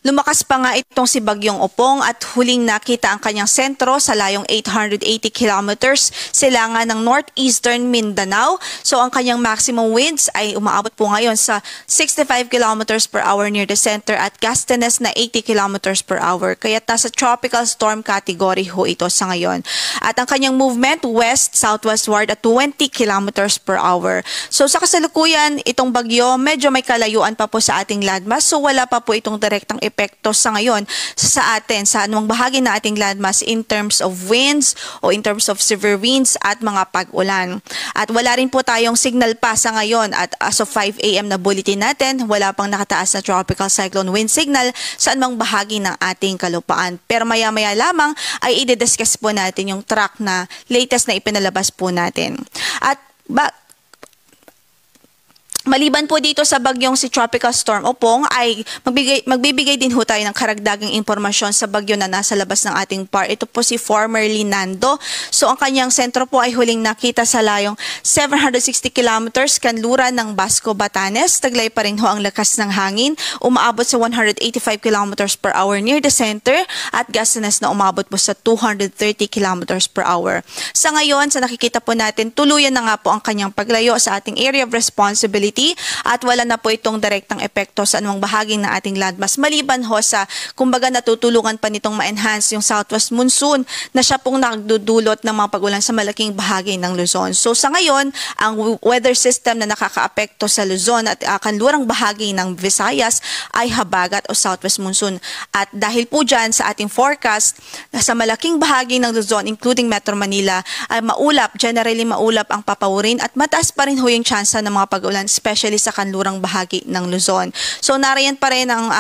Lumakas pa nga itong si Bagyong Opong at huling nakita ang kanyang sentro sa layong 880 kilometers silangan ng northeastern Mindanao. So ang kanyang maximum winds ay umaabot po ngayon sa 65 kilometers per hour near the center at gustiness na 80 kilometers per hour. Kaya nasa tropical storm category ho ito sa ngayon. At ang kanyang movement west-southwestward at 20 kilometers per hour. So sa kasalukuyan, itong bagyo medyo may kalayuan pa po sa ating landmass. So wala pa po itong direktang epekto sa ngayon sa atin, sa anumang bahagi na ating landmass in terms of winds o in terms of severe winds at mga pag-ulan. At wala rin po tayong signal pa sa ngayon at as of 5 a.m. na bulletin natin, wala pang nakataas na tropical cyclone wind signal sa anumang bahagi ng ating kalupaan. Pero maya-maya lamang ay i-discuss po natin yung track na latest na ipinalabas po natin. At maliban po dito sa bagyong si Tropical Storm Opong ay magbibigay din ho tayo ng karagdagang impormasyon sa bagyo na nasa labas ng ating PAR. Ito po si formerly Nando. So ang kanyang sentro po ay huling nakita sa layong 760 kilometers kanluran ng Basco, Batanes. Taglay pa rin ho ang lakas ng hangin. Umaabot sa 185 kilometers per hour near the center at gustiness na umabot po sa 230 kilometers per hour. Sa ngayon, sa nakikita po natin, tuluyan na nga po ang kanyang paglayo sa ating area of responsibility at wala na po itong direktang epekto sa anumang bahagi ng ating landmass. Maliban ho sa, kumbaga natutulungan pa nitong ma-enhance yung southwest monsoon na siya pong nagdudulot ng mga pag-ulan sa malaking bahagi ng Luzon. So sa ngayon, ang weather system na nakakaapekto sa Luzon at kanlurang bahagi ng Visayas ay habagat o southwest monsoon. At dahil po dyan sa ating forecast, sa malaking bahagi ng Luzon, including Metro Manila, ay generally maulap ang papawurin at mataas pa rin ho yung tsansa ng mga pag-ulan, especially sa kanlurang bahagi ng Luzon. So nariyan pa rin ang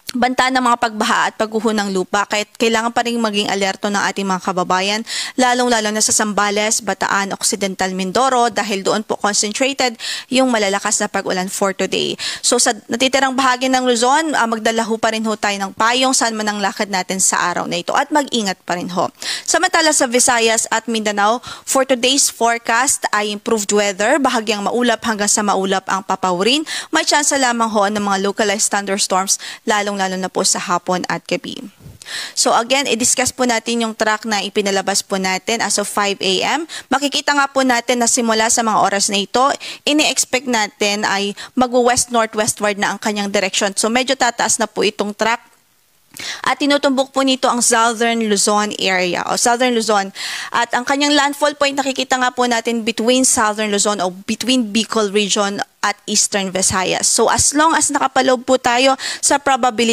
banta ng mga pagbaha at pagguho ng lupa, kahit kailangan pa rin maging alerto ng ating mga kababayan, lalong-lalo na sa Zambales, Bataan, Occidental Mindoro dahil doon po concentrated yung malalakas na pag-ulan for today. So sa natitirang bahagi ng Luzon, magdala ho pa rin ho tayo ng payong saan man ang lakad natin sa araw na ito at mag-ingat pa rin ho. Samantala sa Visayas at Mindanao, for today's forecast ay improved weather, bahagyang maulap hanggang sa maulap ang papawurin. May tsansa lamang ho ng mga localized thunderstorms lalo na po sa hapon at gabi. So again, i-discuss po natin yung track na ipinalabas po natin as of 5 a.m. Makikita nga po natin na simula sa mga oras na ito, ini-expect natin ay mag-west-northwestward na ang kanyang direction. So medyo tataas na po itong track. At tinutumbok po nito ang Southern Luzon area o Southern Luzon. At ang kanyang landfall point nakikita nga po natin between Southern Luzon o between Bicol region at Eastern Visayas. So as long as nakapaloob po tayo sa probability